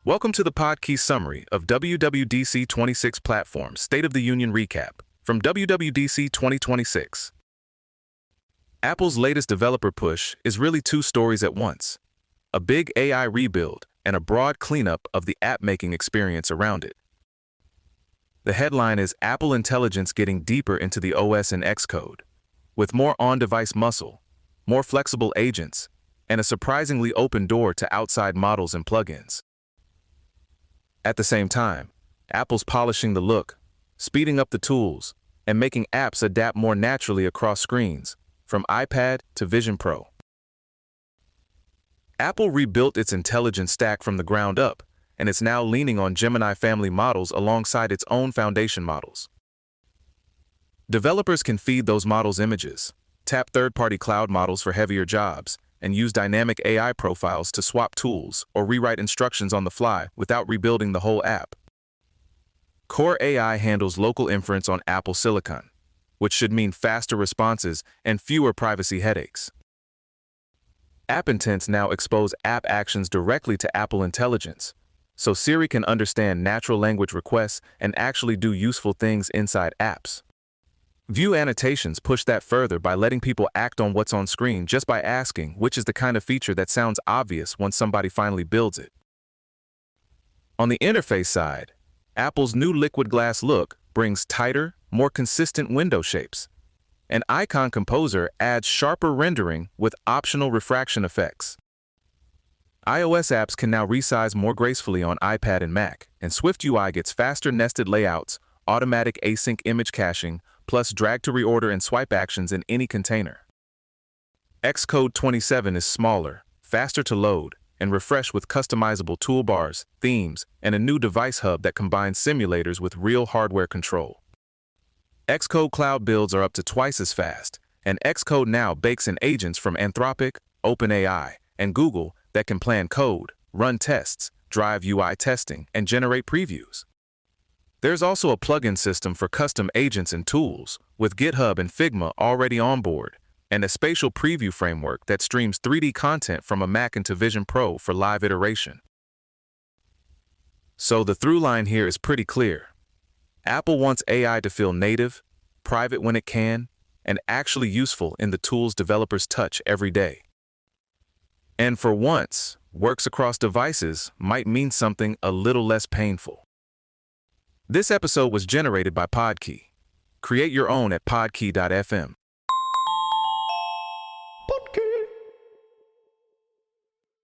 Welcome to the Podkey summary of WWDC26 Platform State of the Union Recap from WWDC 2026. Apple's latest developer push is really two stories at once: a big AI rebuild and a broad cleanup of the app-making experience around it. The headline is Apple Intelligence getting deeper into the OS and Xcode, with more on-device muscle, more flexible agents, and a surprisingly open door to outside models and plugins. At the same time, Apple's polishing the look, speeding up the tools, and making apps adapt more naturally across screens, from iPad to Vision Pro. Apple rebuilt its intelligence stack from the ground up, and it's now leaning on Gemini family models alongside its own foundation models. Developers can feed those models images, tap third-party cloud models for heavier jobs, and use dynamic AI profiles to swap tools or rewrite instructions on the fly without rebuilding the whole app. Core AI handles local inference on Apple Silicon, which should mean faster responses and fewer privacy headaches. App intents now expose app actions directly to Apple Intelligence, so Siri can understand natural language requests and actually do useful things inside apps. View annotations push that further by letting people act on what's on screen just by asking, which is the kind of feature that sounds obvious once somebody finally builds it. On the interface side, Apple's new liquid glass look brings tighter, more consistent window shapes. And Icon Composer adds sharper rendering with optional refraction effects. iOS apps can now resize more gracefully on iPad and Mac, and SwiftUI gets faster nested layouts, automatic async image caching, plus drag-to-reorder and swipe actions in any container. Xcode 27 is smaller, faster to load, and refreshed with customizable toolbars, themes, and a new device hub that combines simulators with real hardware control. Xcode cloud builds are up to twice as fast, and Xcode now bakes in agents from Anthropic, OpenAI, and Google that can plan code, run tests, drive UI testing, and generate previews. There's also a plugin system for custom agents and tools, with GitHub and Figma already on board, and a spatial preview framework that streams 3D content from a Mac into Vision Pro for live iteration. So the through line here is pretty clear. Apple wants AI to feel native, private when it can, and actually useful in the tools developers touch every day. And for once, works across devices might mean something a little less painful. This episode was generated by Podkey. Create your own at podkey.fm.